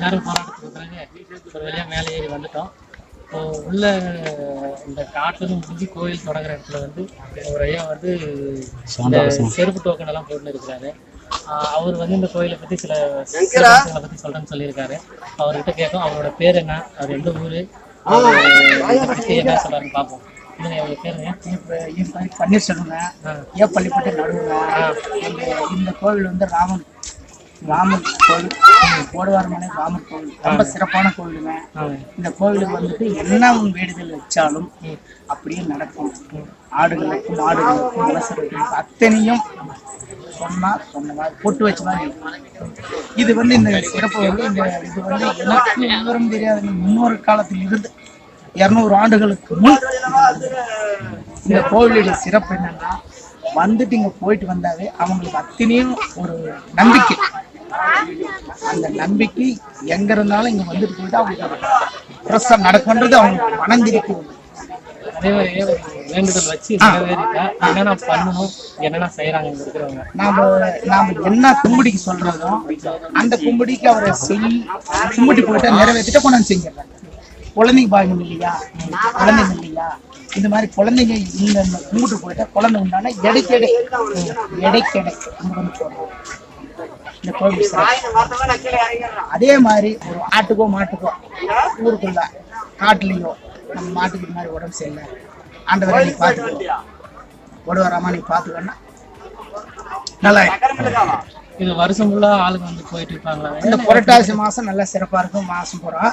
நேரம் போராட்டத்துக்கு பிறகு ஒரு வழியாக மேலே ஏறி வந்துட்டோம். இப்போ உள்ள இந்த காட்டுன்னு முடிஞ்சு கோயில் தொடங்குற இடத்துல வந்து ஒரு ஐயா வந்து இந்த செருப்பு டோக்கன் எல்லாம் போட்டுன்னு இருக்கிறாரு. அவர் வந்து இந்த கோயிலை பற்றி சில சிறப்புகளை பற்றி சொல்கிறேன்னு சொல்லியிருக்காரு. அவர்கிட்ட கேட்கும் அவரோட பேர் என்ன, அவர் எந்த ஊர், என்ன சொல்கிறாருன்னு பார்ப்போம். அவரோட பேருங்க பன்னீர்செல்வங்க, ஏப்பள்ளிப்பட்டு நடுவுங்க. இந்த கோவில் வந்து ராமர் கோவில், போடுவாரமனை ராமர் கோவில், ரொம்ப சிறப்பான கோவிலுங்க. இந்த கோவிலுக்கு வந்துட்டு என்ன வேண்டுதல் வச்சாலும் அப்படியே நடக்கும். ஆடுகளுக்கும் மாடுகளுக்கும் மனசர்களுக்கும் அத்தனையும் சொன்ன மாதிரி பொட்டு வச்ச மாதிரி இருக்கும். இது வந்து இந்த சிறப்பு வந்து இது வந்து எனக்கு விவரம் தெரியாதுங்க. முன்னொரு காலத்தில் இருந்து 200 ஆண்டுகளுக்கு முன் இந்த கோவிலுடைய சிறப்பு என்னன்னா, வந்துட்டு இங்க போயிட்டு வந்தாவே அவங்களுக்கு அத்தனையும் ஒரு நம்பிக்கை. அந்த நம்பிக்கை எங்க இருந்தாலும் இங்க வந்துட்டு போயிட்டு அவங்களுக்கு பிரசம் நடக்கும்ன்றது அவங்களுக்கு மனந்திருக்கு. அதே மாதிரி வேண்டுதல் வச்சு என்னென்ன பண்ணணும், என்னென்ன செய்யறாங்க இருக்கிறவங்க. நாம என்ன கும்பிடிக்கு சொல்றதோ அந்த கும்பிடிக்கு அவரை கும்பிட்டு போயிட்டா நிறைவேற்றிட்டு கொண்டாந்து செஞ்சிடறாங்க. குழந்தைங்க பாருங்க இல்லையா, குழந்தைங்க இல்லையா, இந்த மாதிரி குழந்தைங்க இந்த கும்பிட்டு போயிட்டா குழந்தை உண்டான எடைக்கெடை இங்க வந்து போடுறோம். இந்த கோவில் அதே மாதிரி ஒரு ஆட்டுக்கோ மாட்டுக்கோ ஊருக்குள்ள காட்டுலையோ நம்ம மாட்டுக்கு இந்த மாதிரி உடம்பு சரியில்லை, ஆண்டவரை நீ பார்த்துக்கோ, ஓடுவாராமா நீ பார்த்துக்கோன்னா நல்லா. இது வருஷம் ஃபுல்லா ஆளுங்க வந்து போயிட்டு இருப்பாங்களா? இந்த புரட்டாசி மாசம் நல்லா சிறப்பா இருக்கும். மாசம் பூரா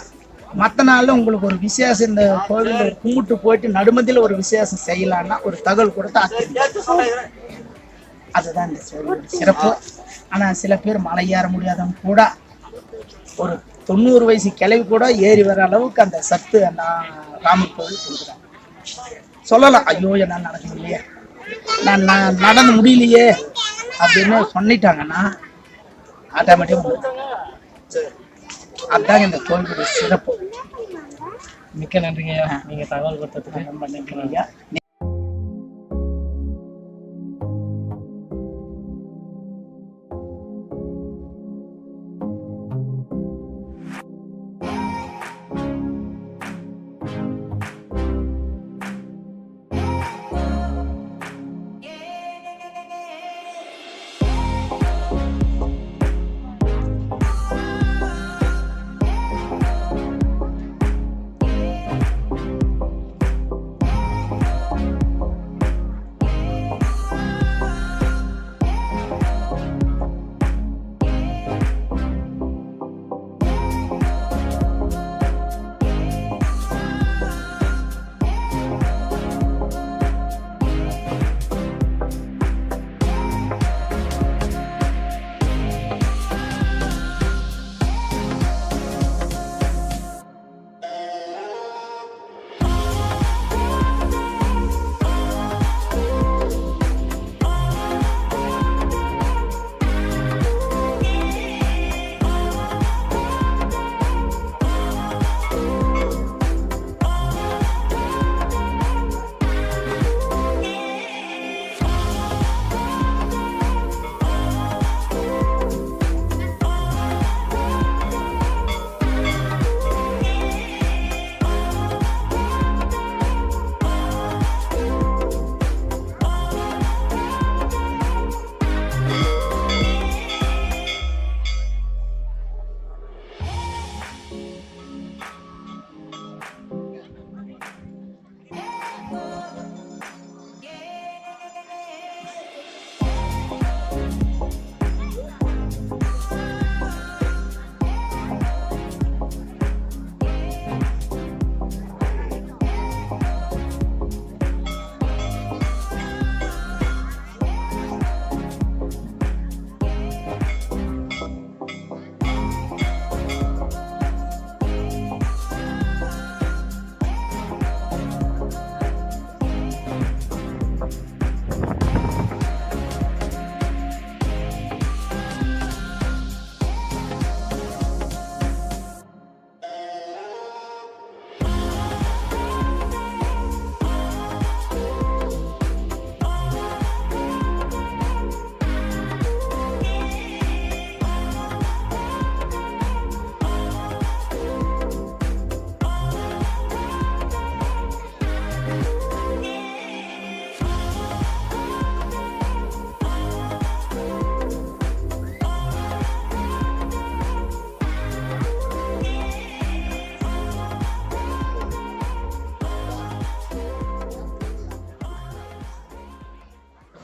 மற்ற நாள்ல உங்களுக்கு ஒரு விசேஷம் இந்த கோவில் கும்பிட்டு போயிட்டு நடுமதியில் ஒரு விசேஷம் செய்யலான்னா ஒரு தகவல் கொடுத்து அதுதான் இந்த சிறப்பு. ஆனா சில பேர் மலை ஏற முடியாதவங்க கூட ஒரு 90 வயசு கிளவி கூட ஏறி வர அளவுக்கு அந்த சத்து அந்த ராமர் கோவில் கொடுக்குறாங்க. சொல்லலாம், ஐயோ என்னால் நடக்க முடியலையே, நான் நடந்து முடியலையே அப்படின்னு சொல்லிட்டாங்கன்னா ஆட்டோமேட்டிக்கா அதுதாங்க இந்த கோவிலுடைய சிறப்பு. மிக்க நன்றிங்கய்யா, நீங்க தகவல் கொடுத்ததுக்கு ரொம்ப நன்றிங்கய்யா.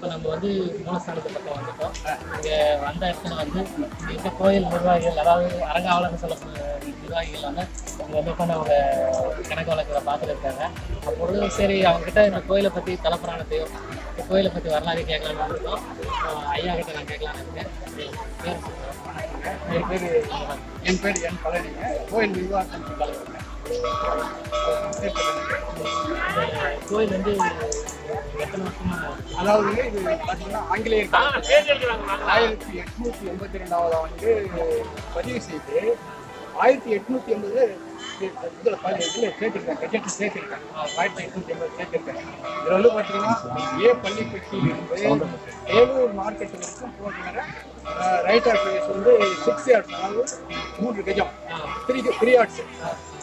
இப்போ நம்ம வந்து மூலஸ்தானத்து பக்கம் வந்துட்டோம். இங்கே வந்த இடத்துல வந்து இந்த கோயில் நிர்வாகிகள், அதாவது அரங்காவலர்னு சொல்லக்கூடிய நிர்வாகிகள் வந்து இங்கே வந்து உட்காந்து அவங்க கணக்கு வழக்கில் பார்த்துட்டு இருக்காங்க. அப்பொழுது சரி அவங்ககிட்ட இந்த கோயிலை பற்றி தலைப்புராணத்தையோ இந்த கோயிலை பற்றி வரலாறு கேட்கலான்னு இருக்கோம். ஐயா கிட்ட நான் கேட்கலான்னு இருக்கேன். என் பேர் என் பழனிங்க. கோயில் நிர்வாகத்தின் தலைவருங்க. கோயில் வந்து எத்தனை வருஷமா? அதாவது இது பார்த்தீங்கன்னா ஆங்கிலேயர் 1882 ஆண்டு பதிவு செய்து 1880 இதில் சேர்த்திருக்கேன், கெஜெட்டில் சேர்த்திருக்கேன். 1880 சேர்த்திருக்கேன். இதில் வந்து பார்த்தீங்கன்னா பள்ளிப்பட்டியிலிருந்து வேலூர் மார்க்கெட்டு வரைக்கும் போகிற ரைட் ஆஃப் வேஸ் வந்து 6 yards, அதாவது 3 கஜம், 3 yards,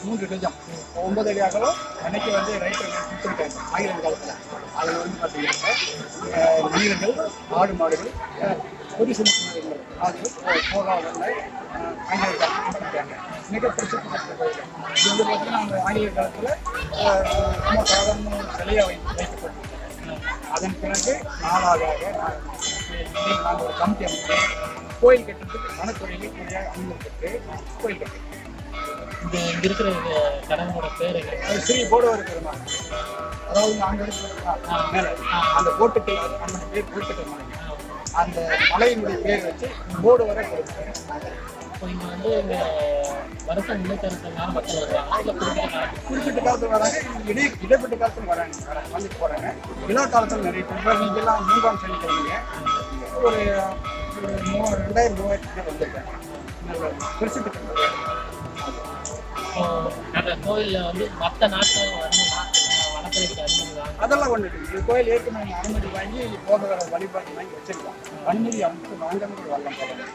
3 கஜம், 9 அடி அகலம். அன்னைக்கு வந்து ரைட் ஆஃப் வேஸ் கொடுத்துருக்காங்க ஆங்கிலேயர் காலத்தில். அதில் வந்து பார்த்தீங்கன்னா நீளங்கள், ஆடு மாடுகள், பொது சின்னங்கள் அது போகாத ஆங்கிலேயர் காலத்தில் கொடுத்துருக்காங்க. மிக பிரசித்தி பெற்ற கோயில் இது வந்து பார்த்தீங்கன்னா அந்த ஆங்கிலேயர் காலத்தில் ரொம்ப சாதாரண சிலையாக வைக்கப்பட்டிருக்கு. அதன் பிறகு நாளாக நாங்கள் ஒரு கமிட்டி அமைத்து கோயில் கட்டுறதுக்கு வனத்துறையில் முறையாக அனுமதிப்பட்டு கோயில் கட்டுறோம். இங்கே இங்கே இருக்கிற கடவுளோட பேர் ஸ்ரீ போடுவார் பெருமாள். அதாவது அங்கே இருக்கிற மேலே அந்த போட்டுக்கு அந்த பேர் போட்டுக்கிற மலை, அந்த மலையினுடைய பேர் வச்சு போர்டு வரை கொடுத்துருக்காங்க. இப்போ இங்கே வந்து இந்த வருஷம் முன்னேற்ற மக்கள் வருவாங்க, குறிப்பிட்ட காலத்தில் வராங்க, இடைப்பட்ட காலத்தில் வராங்க, வந்துட்டு போகிறாங்க. விழா காலத்தில் நிறைய பேர் நீங்கள்லாம் 3ஆம் சனிக்கிழமைங்க ஒரு 2000-3000 பேர் வந்திருக்காங்க. பிரசித்தி பெற்ற அந்த கோயிலில் வந்து மற்ற நாட்கள் வரணும்னா வனத்துறைக்கு அனுமதி வாங்க. அதெல்லாம் ஒன்று இருக்குது. இது கோயில் ஏற்கனவே அனுமதி வாங்கி போக வர வழிபாட்டு வாங்கி வச்சிருக்கோம். அனுமதி அவங்க வாங்கணும் வரலாம் போகலாம்.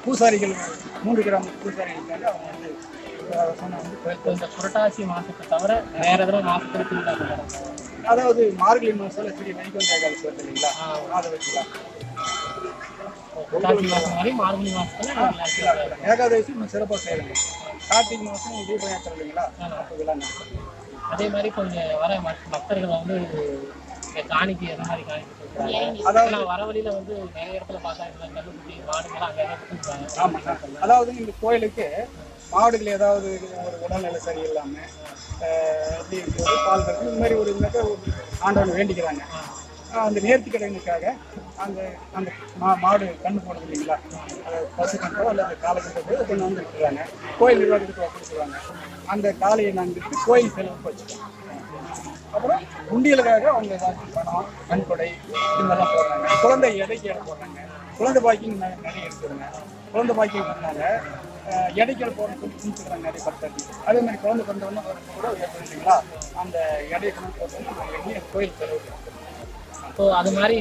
பூசாரிகள் 3 கிராம பூசாரிகளுக்காக அவங்க வந்து சொன்ன வந்து இப்போ இந்த புரட்டாசி மாதத்தை தவிர வேறு எதாவது மாதத்தில் திருவிழா, அதாவது மார்கழி மாதத்தில் ஸ்ரீ வைகுண்ட ஏகாதசி வருது இல்லைங்களா, அதை வச்சுக்கலாம். புரட்டாசி மாதம் மாதிரி மார்கழி மாதத்தில் ஏகாதசி இன்னும் சிறப்பாக செய்யலாம். கார்த்திகை மாதம் தீப யாத்திரை இல்லைங்களா, அப்போ விழா நடக்கும். அதே மாதிரி கொஞ்சம் வர பக்தர்கள் வந்து காணிக்கை அந்த மாதிரி காணிக்கை சொல்றாங்க. அதாவது வர வழியில வந்து நிறைய இடத்துல பார்த்தா கல்லுக்குட்டி மாடுகள் அங்கே கொடுத்துருக்காங்க. ஆமாம், அதாவது இந்த கோயிலுக்கு மாடுகள் ஏதாவது ஒரு உடல்நிலை சரியில்லாமல் பால் கறந்து இந்த மாதிரி ஒரு ஆண்டவன் வேண்டிக்கிறாங்க. அந்த நேர்த்தி கடனுக்காக அந்த அந்த மாடு கண்ணு போடுறது இல்லைங்களா, பசு கண்டோ அல்லது காலை கண்டோ கொண்டு வந்து விட்டுறாங்க. கோயில் நிர்வாகத்துக்கு கொடுத்துருவாங்க. அந்த காலையை நாங்கள் கோயில் செலவுக்கு வச்சுக்கோம். அப்புறம் உண்டியலுக்காக அவங்க ஏதாச்சும் பணம், கண்கொடை இதெல்லாம் போடுறாங்க. குழந்தை எடைக்கு எடை போடுறாங்க. குழந்தை பாக்கிங் நிறைய இருக்குதுங்க. குழந்தை பாக்கிங் பண்ணாங்க எடைக்கல் போட சொல்லி செஞ்சுக்கிறாங்க நிறைய பக்தர்கள். அதே மாதிரி குழந்தை கொண்டவொன்னே கூட இல்லைங்களா, அந்த எடைக்கு போட்டு கோயில் செலவு. ஸோ அது மாதிரி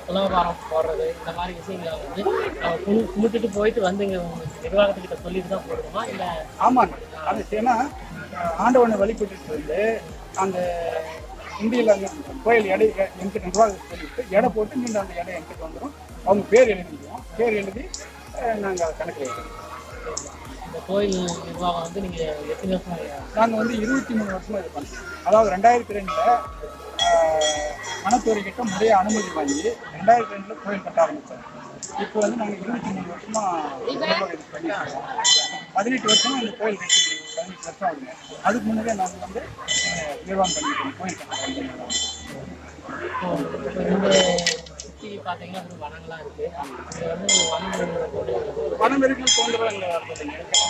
துலாபாரம் போடுறது இந்த மாதிரி விஷயங்களை வந்து நம்ம கும்பிட்டுட்டு போயிட்டு வந்து இங்கே நிர்வாகத்துக்கிட்ட சொல்லிட்டு தான் போடுவோமா இல்லை? ஆமாங்க, அது ஏன்னா ஆண்டவனை வழிபட்டு வந்து அந்த இந்தியில் அந்த கோயில் எடை என்கிட்ட நிர்வாகத்தை சொல்லிட்டு எடை போட்டு மீண்டும் அந்த எடை என்கிட்ட வந்துடும். அவங்க பேர் எழுதிக்குவோம். பேர் எழுதி நாங்கள் அதை கணக்கு எழுதுவோம். இந்த கோயில் நிர்வாகம் வந்து நீங்கள் எத்தனை வருஷம்? நாங்கள் வந்து 23 வருஷமாக இது பண்ணுறோம். அதாவது 2002 வனத்துறைக்கிட்ட முறையாக அனுமதி வாங்கி 2002 கோயில் கட்ட ஆரம்பித்தோம். இப்போ வந்து நாங்கள் 23 வருஷமாக இது பண்ணியிருக்கோம். 18 வருஷமாக இந்த கோயில் கட்டி 18 வருஷம் ஆகுங்க. அதுக்கு முன்னாடியே நாங்கள் வந்து நிர்வாகம் பண்ணியிருக்கோம் கோயில் கட்ட. சுற்றி பார்த்தீங்கன்னா வனங்களாக இருக்குது. இது வந்து வனமெருக்கள் தோன்றவங்க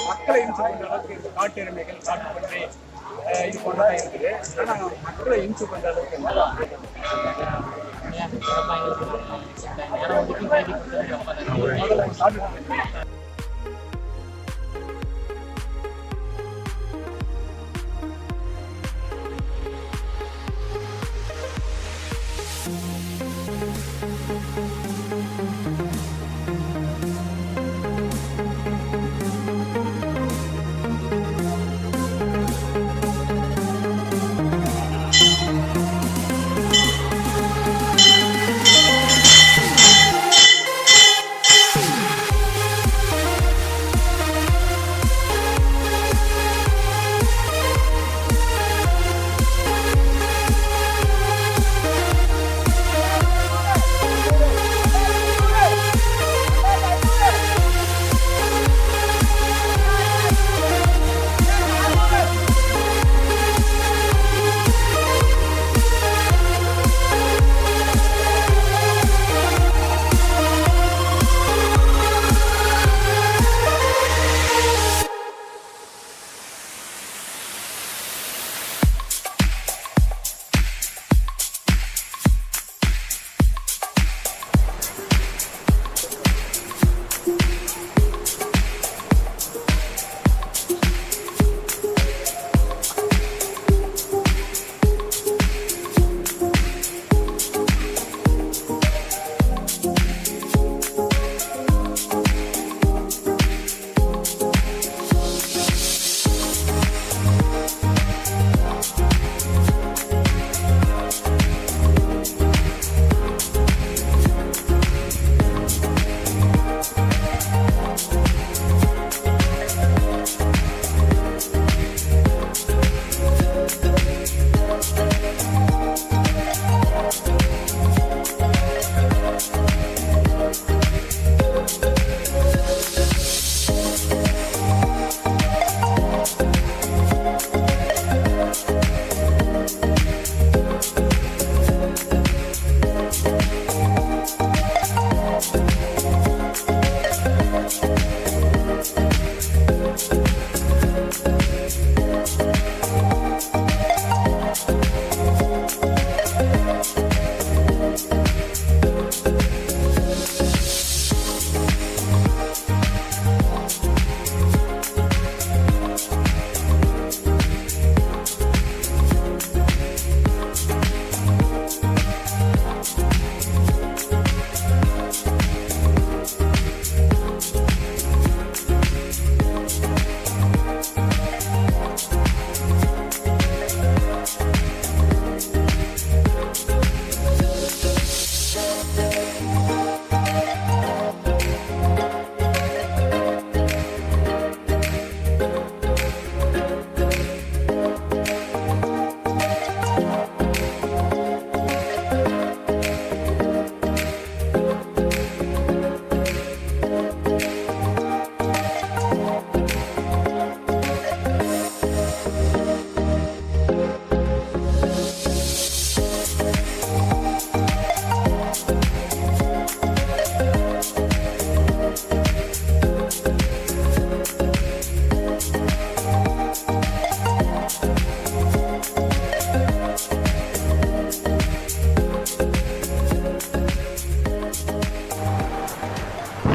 மக்களை இன்சு பண்ணுற அளவுக்கு காட்டு எருமைகள், காட்டு பன்றி இது போன்றதான் இருக்குது. ஆனால் மக்களை இன்சு பண்ணுற அளவுக்கு நேரம் ஒதுக்கி பேட்டி கொடுத்தது.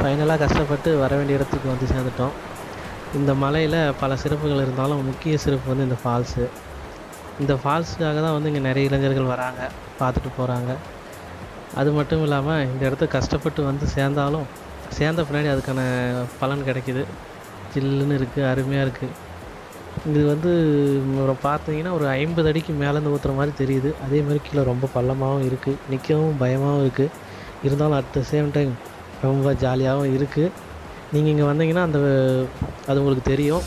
ஃபைனலாக கஷ்டப்பட்டு வர வேண்டிய இடத்துக்கு வந்து சேர்ந்துட்டோம். இந்த மலையில் பல சிறப்புகள் இருந்தாலும் முக்கிய சிறப்பு வந்து இந்த ஃபால்ஸு. இந்த ஃபால்ஸுக்காக தான் வந்து இங்கே நிறைய இளைஞர்கள் வராங்க, பார்த்துட்டு போகிறாங்க. அது மட்டும் இல்லாமல் இந்த இடத்துக்கு கஷ்டப்பட்டு வந்து சேர்ந்த பின்னாடி அதுக்கான பலன் கிடைக்கிது. ஜில்லுன்னு இருக்குது, அருமையாக இருக்குது. இது வந்து பார்த்தீங்கன்னா ஒரு 50 அடிக்கு மேலேருந்து ஊற்றுற மாதிரி தெரியுது. அதே மாதிரி கீழே ரொம்ப பள்ளமாகவும் இருக்குது, நிற்கவும் பயமாகவும் இருக்குது. இருந்தாலும் அட் த சேம் டைம் ரொம்ப ஜாலியாகவும் இருக்குது. நீங்கள் இங்கே வந்தீங்கன்னா அது உங்களுக்கு தெரியும்.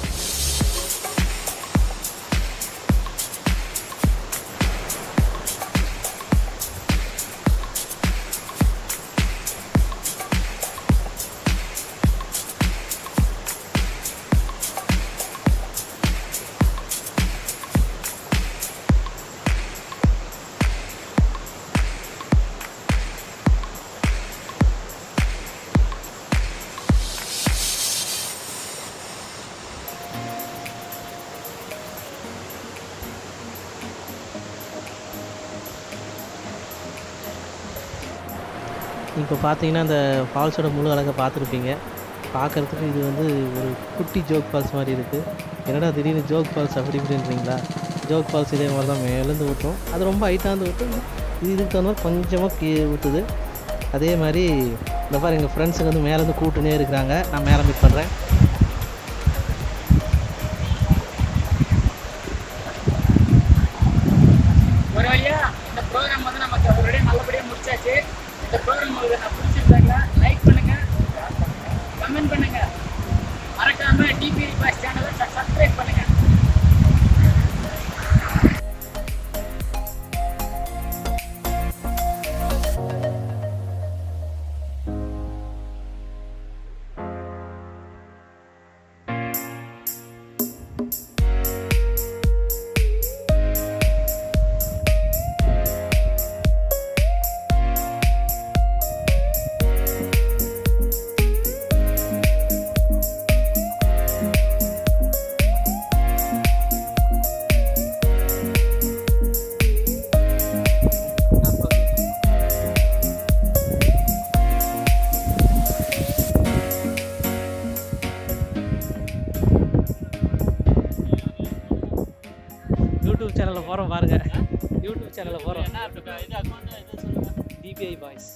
இப்போ பார்த்தீங்கன்னா இந்த ஃபால்ஸோட முழு அழகை பார்த்துருப்பீங்க. பார்க்குறதுக்கு இது வந்து ஒரு குட்டி ஜோக் ஃபால்ஸ் மாதிரி இருக்குது. என்னடா திடீர்னு ஜோக் ஃபால்ஸ் அப்படி இப்படின்றீங்களா? ஜோக் ஃபால்ஸ் இதே மாதிரி தான் மேலேருந்து ஊற்றும். அது ரொம்ப ஹைட்டாந்து ஊற்றும். இதுக்கு தகுந்த மாதிரி கொஞ்சமாக ஊற்றுது. அதே மாதிரி இந்த மாதிரி எங்கள் ஃப்ரெண்ட்ஸுக்கு வந்து மேலேருந்து கூட்டுனே இருக்கிறாங்க. நான் மேலே மீட் பண்ணுறேன். ஒரு வழியா இந்த ப்ரோக்ராம் வந்து நமக்கு ஆல்ரெடி நல்லபடியாக முடிச்சாச்சு. இந்த ப்ரோக்ராம் உங்களுக்கு நான் பிடிச்சிருந்தாங்க லைக் பண்ணுங்க, கமெண்ட் பண்ணுங்க, மறக்காம டிபி பாய்ஸ் சேனலை சப்ஸ்கிரைப் பண்ணுங்க. யூடியூப் சேனலில் போகிறோம் பாருங்க. யூடியூப் சேனலில் போகிறோம். DPI boys.